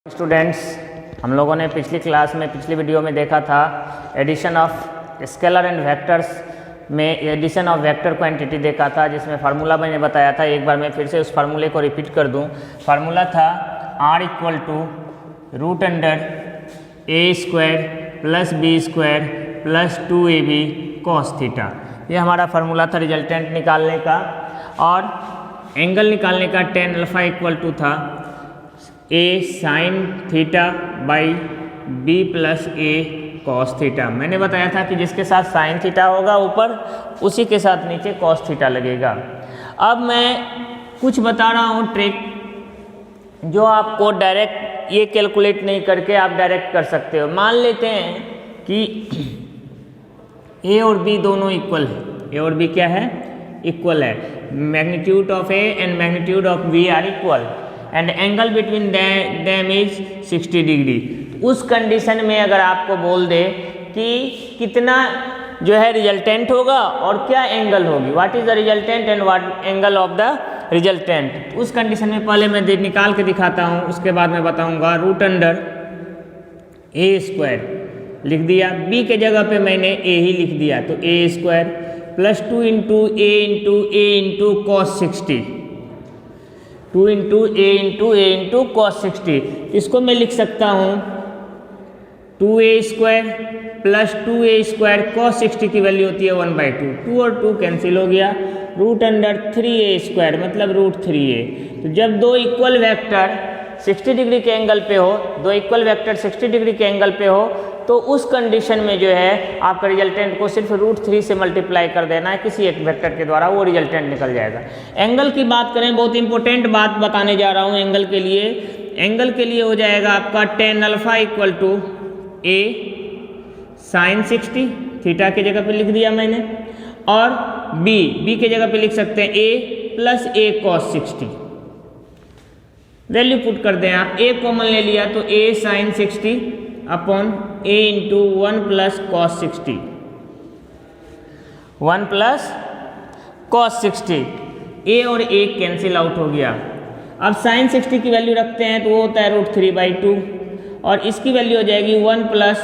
Students, हम लोगों ने पिछली वीडियो में देखा था addition of scalar and vectors में एडिशन ऑफ वेक्टर क्वांटिटी देखा था, जिसमें फार्मूला मैंने बताया था। एक बार मैं फिर से उस फार्मूले को रिपीट कर दूं। फार्मूला था r equal to root under a square plus B square plus 2ab cos theta. ये हमारा फार्मूला था रिजल्टेंट निकालने का, और एंगल निकालने का tan अल्फा इक्वल टू था a sine theta by b plus a cos theta. मैंने बताया था कि जिसके साथ साइन थीटा होगा ऊपर, उसी के साथ नीचे कॉस थीटा लगेगा। अब मैं कुछ बता रहा हूँ ट्रिक, जो आपको डायरेक्ट ये कैलकुलेट नहीं करके आप डायरेक्ट कर सकते हो। मान लेते हैं कि a और b दोनों इक्वल है। a और b क्या है? इक्वल है। Magnitude of a and magnitude of b are equal and angle between them is 60 degree. उस कंडीशन में अगर आपको बोल दे कि कितना जो है रिजल्टेंट होगा और क्या एंगल होगी, what is the resultant and what angle of the resultant, उस कंडीशन में पहले मैं निकाल के दिखाता हूँ, उसके बाद मैं बताऊंगा। रूट अंडर ए स्क्वायर लिख दिया, b के जगह पे मैंने a ही लिख दिया, तो a square plus 2 into a into cos 60, 2 into a into cos 60। इसको मैं लिख सकता हूँ 2a square plus 2a square cos 60 की वैल्यू होती है 1/2। 2 और 2 कैंसिल हो गया। रूट अंडर 3a स्क्वायर मतलब रूट 3a। तो जब दो इक्वल वेक्टर 60 डिग्री के एंगल पे हो, दो इक्वल वेक्टर 60 डिग्री के एंगल पे हो, तो उस कंडीशन में जो है आपका रिजल्टेंट को सिर्फ रूट 3 से मल्टीप्लाई कर देना है किसी एक वेक्टर के द्वारा, वो रिजल्टेंट निकल जाएगा। एंगल की बात करें, बहुत इंपॉर्टेंट बात बताने जा रहा हूँ एंगल के लिए। एंगल के लिए हो जाएगा आपका tan alpha equal to a sine 60, theta की जगह पे लिख दिया मैंने, और b के जगह पे लिख सकते हैं a plus a cos 60। Value put कर दें आप, a कॉमन ले लिया तो a sine 60 upon a into 1 plus cos 60, 1 plus cos 60। a और a कैंसिल आउट हो गया। अब साइन 60 की वैल्यू रखते हैं तो वो होता है रूट 3/2, और इसकी वैल्यू हो जाएगी 1 प्लस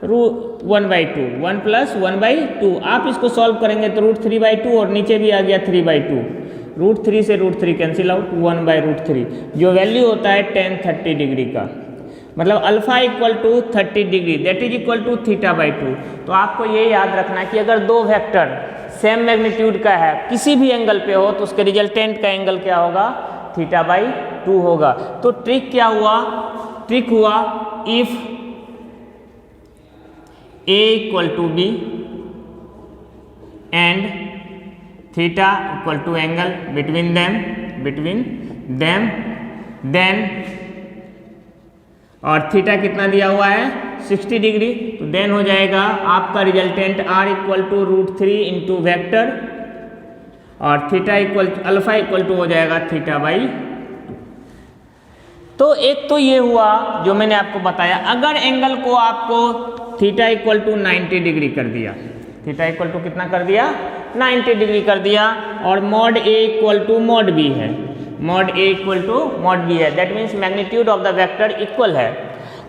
1/2, 1 प्लस 1/2। आप इसको सॉल्व करेंगे तो रूट 3/2 और नीचे भी आ गया 3/2। रूट 3 से रूट 3 कैंसिल आउट, 1/√3, जो वैल्यू होता है tan 30 डिग्री का, मतलब alpha equal to 30 degree, that is equal to θ/2। तो आपको ये याद रखना कि अगर दो वेक्टर सेम मैग्नीट्यूड का है, किसी भी एंगल पे हो, तो उसके रिजल्टेंट का एंगल क्या होगा? θ/2 होगा। तो ट्रिक क्या हुआ? ट्रिक हुआ if a equal to b and theta equal to angle between them, then और थीटा कितना दिया हुआ है? 60 डिग्री। तो देन हो जाएगा आपका resultant r equal to root 3 into vector, और theta equal alpha equal to हो जाएगा θ/2। तो एक तो ये हुआ जो मैंने आपको बताया। अगर एंगल को आपको थीटा इक्वल टू 90 डिग्री कर दिया, थीटा इक्वल टू कितना कर दिया? 90 डिग्री कर दिया, और mod a equal to mod b है, mod a equal to mod b है, that means magnitude of the vector equal है।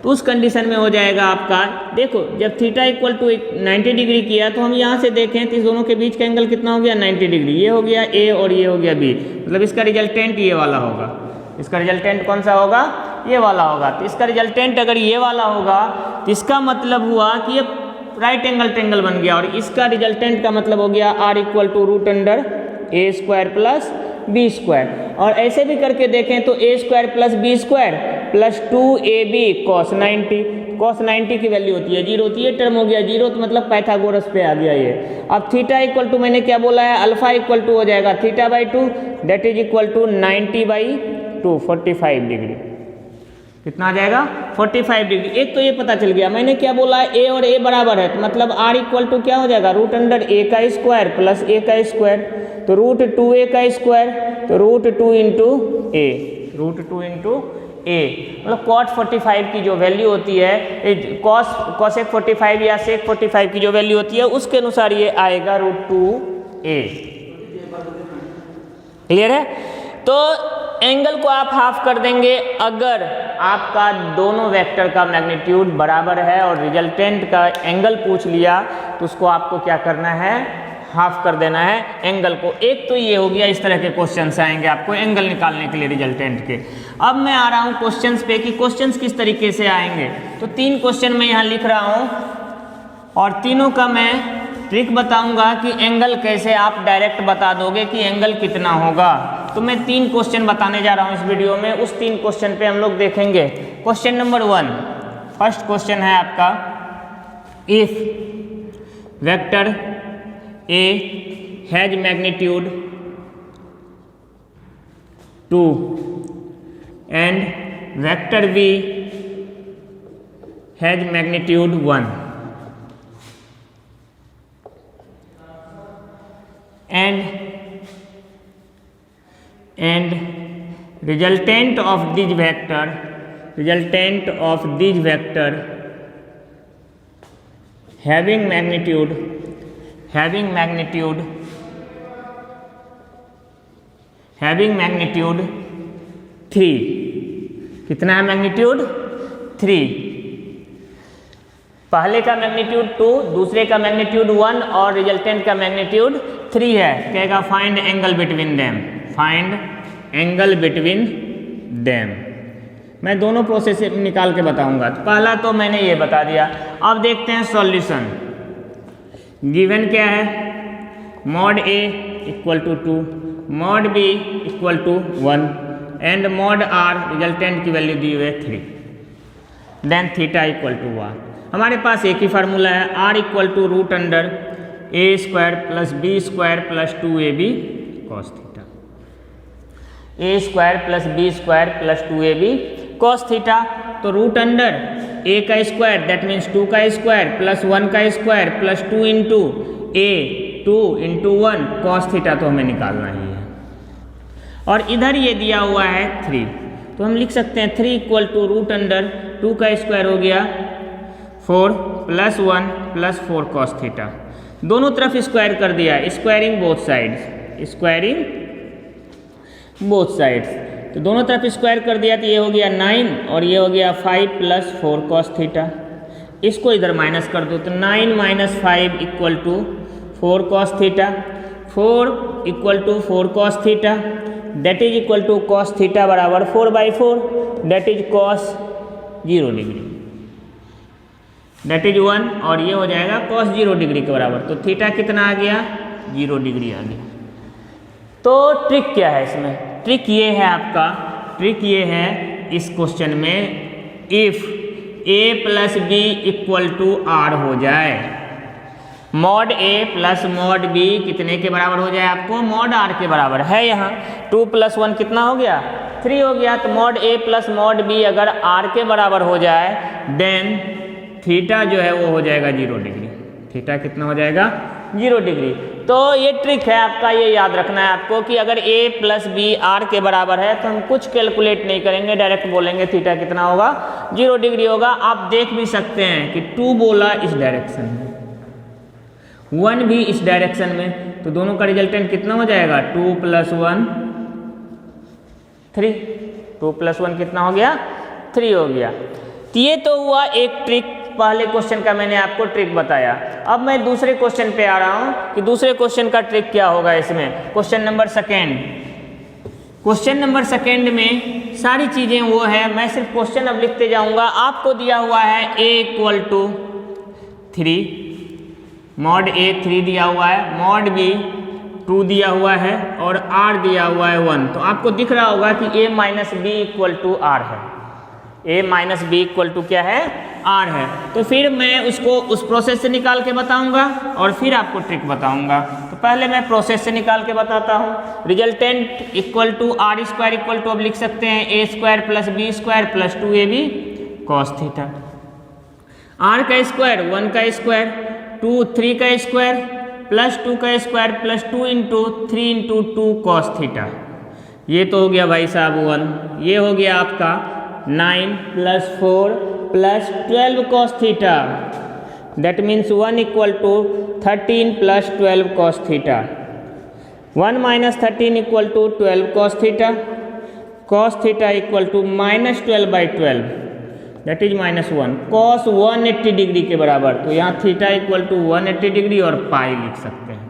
तो उस कंडीशन में हो जाएगा आपका, देखो जब थीटा इक्वल टू 90 डिग्री किया, तो हम यहाँ से देखें तो इस दोनों के बीच का एंगल कितना हो गया? 90 डिग्री। ये हो गया a और ये हो गया b, मतलब इसका रिजल्टेंट ये वाला होगा। इसका रिजल्टेंट कौन सा होगा? ये वाला होगा। तो इसका रिजल्टेंट अगर ये वाला होगा, तो इसका मतलब हुआ कि ये राइट एंगल ट्रायंगल बन गया, और इसका रिजल्टेंट का मतलब हो गया r equal to root under a square plus b square. और ऐसे भी करके देखें तो a square plus b square plus 2ab cos 90, cos 90 की वैल्यू होती है 0, होती है टर्म हो गया 0, तो मतलब पाइथागोरस पे आ गया ये। अब थीटा इक्वल टू मैंने क्या बोला है? अल्फा इक्वल टू हो जाएगा θ/2, that is equal to 90/2, 45 degree. कितना आ जाएगा? 45 डिग्री। एक तो ये पता चल गया। मैंने क्या बोला है? a और a बराबर है, तो मतलब r इक्वल टू क्या हो जाएगा? रूट अंडर a का स्क्वायर प्लस a का स्क्वायर, तो रूट 2a का स्क्वायर, तो root 2 into a, root 2 into a, मतलब cot 45 की जो वैल्यू होती है, cosec 45 या sec 45 की जो वैल्यू होती है, उसके अनुसार ये आएगा रूट 2a। क्लियर है? तो एंगल को आप हाफ कर देंगे अगर आपका दोनों वेक्टर का मैग्नीट्यूड बराबर है और रिजल्टेंट का एंगल पूछ लिया तो उसको आपको क्या करना है, हाफ कर देना है एंगल को। एक तो ये हो गया, इस तरह के क्वेश्चंस आएंगे आपको एंगल निकालने के लिए रिजल्टेंट के। अब मैं आ रहा हूँ क्वेश्चंस पे कि क्वेश्चंस किस तरीके से आएंगे। तो 3 क्वेश्चन मैं यहाँ लिख रहा हूँ और तीनों का मैं ट्रिक बताऊंगा कि एंगल कैसे आप डायरेक्ट बता दोगे कि एंगल कितना होगा। तो मैं 3 क्वेश्चन बताने जा रहा हूँ इस वीडियो में, उस 3 क्वेश्चन पे हम लोग देखेंगे। क्वेश्चन नंबर 1, फर्स्ट क्वेश्चन है आपका, if vector A has magnitude 2 and vector B has magnitude 1 and resultant of this vector having magnitude 3, कितना है मैग्नीट्यूड 3, पहले का मैग्नीट्यूड 2, दूसरे का मैग्नीट्यूड 1 और रिजल्टेंट का मैग्नीट्यूड 3 है। कहेगा find angle between them, find angle between them. मैं दोनों प्रोसेस निकाल के बताऊंगा। तो पहला तो मैंने ये बता दिया। अब देखते हैं सॉल्यूशन। गिवन क्या है, mod A equal to 2, mod B equal to 1 and mod R resultant की वैल्यू दी हुई है 3, देन थीटा इक्वल टू 1। हमारे पास एक ही फार्मूला है, R equal to root under A square plus B square plus 2AB cos theta, A square plus B square plus 2AB cos theta. तो रूट अंडर A का square that means 2 का square plus 1 का square plus 2 into A 2 into 1 cos theta तो हमें निकालना ही है। और इधर ये दिया हुआ है 3, तो हम लिख सकते हैं 3 इक्वल टू रूट अंडर 2 का स्क्वायर हो गया 4 प्लस 1 प्लस 4 कॉस थीटा। दोनों तरफ स्क्वायर कर दिया, squaring both sides, squaring both sides. तो दोनों तरफ स्क्वायर कर दिया तो ये हो गया 9 और ये हो गया 5 प्लस 4 कॉस थीटा। इसको इधर माइनस कर दो तो 9 minus 5 equal to 4 cos theta, 4 equal to 4 cos theta that is equal to cos theta बराबर 4/4 that is cos 0 degree, that is 1 और ये हो जाएगा कॉस 0 डिग्री के बराबर। तो थीटा कितना आ गया, 0 डिग्री आ गया। तो ट्रिक क्या है इसमें, ट्रिक ये है आपका, ट्रिक ये है इस क्वेश्चन में, if A plus B equal to R हो जाए, mod A plus mod B कितने के बराबर हो जाए आपको, मॉड R के बराबर है। यहाँ 2 प्लस 1 कितना हो गया, 3 हो गया। तो mod A plus mod B अगर R के बराबर हो जाए देन थीटा जो है वो हो जाएगा 0 डिग्री। थीटा कितना हो जाएगा, 0 डिग्री। तो ये ट्रिक है आपका, ये याद रखना है आपको कि अगर A प्लस B R के बराबर है तो हम कुछ कैलकुलेट नहीं करेंगे, डायरेक्ट बोलेंगे थीटा कितना होगा, 0 डिग्री होगा। आप देख भी सकते हैं कि 2 बोला इस डायरेक्शन में, 1 भी इस डायरेक्शन में, तो दोनों का रिजल्टेंट कितना हो जाएगा, 2 प्लस 1 3, 2 प्लस 1 कितना हो गया, 3 हो गया। तो ये तो हुआ एक ट्रिक, पहले क्वेश्चन का मैंने आपको ट्रिक बताया। अब मैं दूसरे क्वेश्चन पे आ रहा हूँ कि दूसरे क्वेश्चन का ट्रिक क्या होगा इसमें। Question number second, question number second में सारी चीज़ें वो है, मैं सिर्फ क्वेश्चन अब लिखते जाऊँगा। आपको दिया हुआ है A equal to 3, mod A 3 दिया हुआ है, मॉड B 2 दिया हुआ है और R दिया हुआ है 1। तो आपको दिख रहा होगा कि A minus B equal to R है, A minus B equal to क्या है, R है। तो फिर मैं उसको उस प्रोसेस से निकाल के बताऊंगा और फिर आपको ट्रिक बताऊंगा। तो पहले मैं प्रोसेस से निकाल के बताता हूँ। Resultant equal to R square equal to अब लिख सकते हैं A square plus B square plus 2AB cos theta. R का स्क्वायर 1 का स्क्वायर 2 3 का स्क्वायर प्लस 2 का square plus 2 into 3 into 2 cos theta. ये तो हो गया भाई साहब 1, ये हो गया आपका 9 plus 4 plus 12 cos theta that means 1 equal to 13 plus 12 cos theta. 1 minus 13 equal to 12 cos theta. cos theta equal to -12/12 that is -1 cos 180 degree के बराबर। तो यहाँ थीटा इक्वल टू 180 डिग्री और पाई लिख सकते हैं।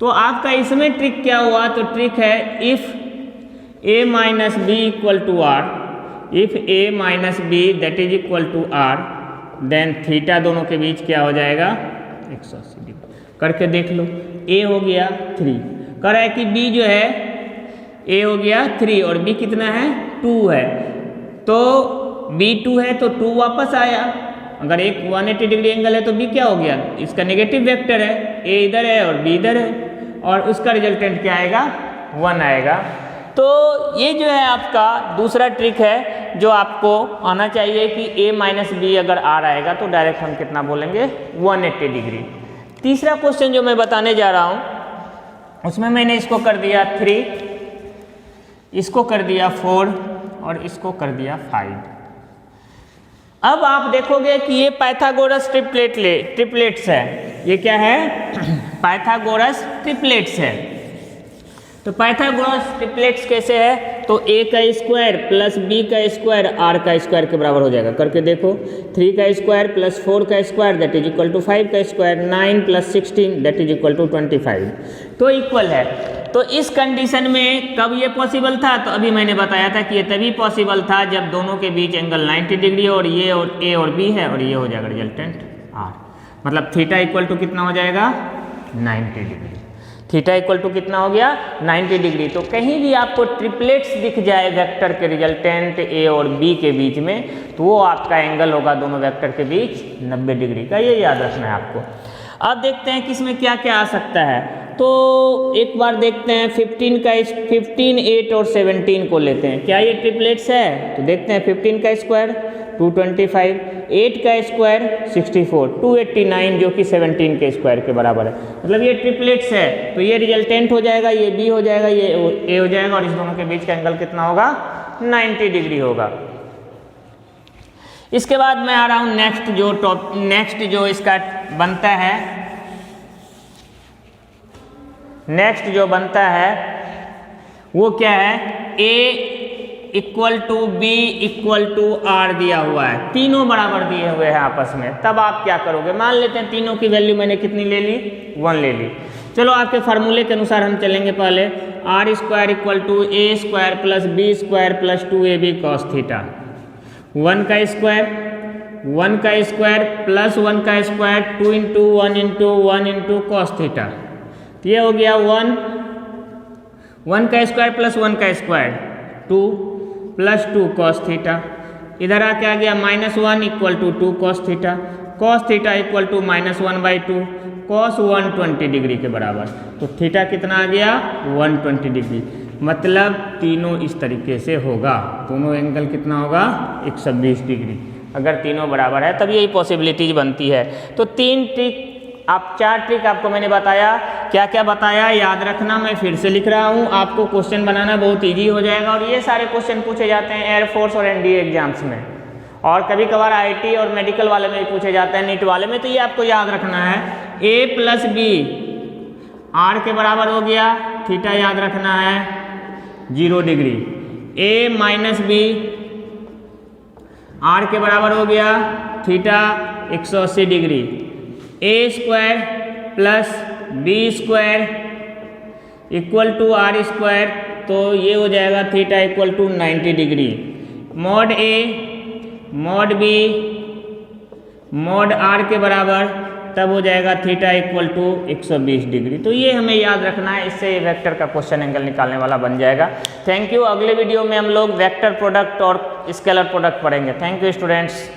तो आपका इसमें ट्रिक क्या हुआ, तो ट्रिक है if a minus B equal to R, if a minus B that is equal to R, then theta दोनों के बीच क्या हो जाएगा 180 डिग्री। करके देख लो, a हो गया 3, कह रहा है कि b जो है a हो गया 3 और b कितना है 2 है, तो b 2 है तो 2 वापस आया। अगर एक 180 डिग्री एंगल है तो b क्या हो गया, इसका नेगेटिव वेक्टर है, a इधर है और b इधर है, और उसका रिजल्टेंट क्या आएगा 1 आएगा। तो ये जो है आपका दूसरा ट्रिक है जो आपको आना चाहिए कि a माइनस बी अगर r आएगा तो डायरेक्ट हम कितना बोलेंगे 180 डिग्री। तीसरा क्वेश्चन जो मैं बताने जा रहा हूँ उसमें मैंने इसको कर दिया 3, इसको कर दिया 4 और इसको कर दिया 5। अब आप देखोगे कि ये पाइथागोरस ट्रिपलेट्स है। ये क्या है पाइथागोरस ट्रिपलेट्स है। तो पाइथागोरस ट्रिपलेट्स कैसे है, तो a का स्क्वायर प्लस b का स्क्वायर r का स्क्वायर के बराबर हो जाएगा। करके देखो, 3 का स्क्वायर प्लस 4 का square that is equal to 5 का square, 9 plus 16 that is equal to 25, तो इक्वल है। तो इस कंडीशन में कब ये पॉसिबल था, तो अभी मैंने बताया था कि ये तभी पॉसिबल था जब दोनों के बीच एंगल 90 डिग्री और ये और a और b है, और ये हो जाएगा रिजल्टेंट r। मतलब थीटा इक्वल टू कितना हो जाएगा 90 डिग्री। थीटा इक्वल टू कितना हो गया 90 डिग्री। तो कहीं भी आपको ट्रिपलेट्स दिख जाए वेक्टर के रिजल्टेंट a और b के बीच में, तो वो आपका एंगल होगा दोनों वेक्टर के बीच 90 डिग्री का। ये याद रखना है आपको। अब देखते हैं कि इसमें क्या क्या आ सकता है। तो एक बार देखते हैं 15, 8 और 17 को लेते हैं। क्या ये ट्रिपलेट्स है, तो देखते हैं 15 का स्क्वायर 225, 8 का स्क्वायर 64, 289 जो कि 17 के स्क्वायर के बराबर है। मतलब ये ट्रिपलेट्स है, तो ये रिजल्टेंट हो जाएगा, ये b हो जाएगा, ये a हो जाएगा, और इस दोनों के बीच का एंगल कितना होगा 90 डिग्री होगा। इसके बाद मैं आ रहा हूँ नेक्स्ट जो इसका बनता है, नेक्स्ट जो बनता है वो क्या है, a equal to B equal to R दिया हुआ है, तीनों बराबर दिए हुए हैं आपस में। तब आप क्या करोगे, मान लेते हैं तीनों की वैल्यू मैंने कितनी ले ली 1 ले ली। चलो आपके फार्मूले के अनुसार हम चलेंगे। पहले R square equal to A square plus B square plus 2ab cos theta, 1 का स्क्वायर प्लस 1 का square 2 into 1 into 1 into cos theta. तो ये हो गया 1 का स्क्वायर प्लस 1 का स्क्वायर 2 प्लस 2 कॉस थीटा। इधर आके आ गया -1 equal to 2 cos theta, cos theta equal to -1/2 cos 120 degree के बराबर। तो थीटा कितना आ गया 120 डिग्री। मतलब तीनों इस तरीके से होगा, दोनों एंगल कितना होगा 120 डिग्री। अगर तीनों बराबर है तब यही पॉसिबिलिटीज बनती है। तो 4 ट्रिक आपको मैंने बताया। क्या क्या बताया याद रखना, मैं फिर से लिख रहा हूँ। आपको क्वेश्चन बनाना बहुत इजी हो जाएगा, और ये सारे क्वेश्चन पूछे जाते हैं एयरफोर्स और एनडीए एग्जाम्स में, और कभी कभार आईटी और मेडिकल वाले में भी पूछे जाते हैं, नीट वाले में। तो ये आपको याद रखना है, a प्लस बी आर के बराबर हो गया, थीटा याद रखना है 0 degree. a minus B R के बराबर हो गया, theta 180 degree. a square plus B square equal to R square, तो ये हो जाएगा theta equal to 90 degree. Mod a mod b mod r के बराबर, तब हो जाएगा थीटा इक्वल टू 120 डिग्री। तो ये हमें याद रखना है, इससे ये वेक्टर का क्वेश्चन एंगल निकालने वाला बन जाएगा। Thank you. अगले वीडियो में हम लोग वेक्टर प्रोडक्ट और स्केलर प्रोडक्ट पढ़ेंगे। Thank you students.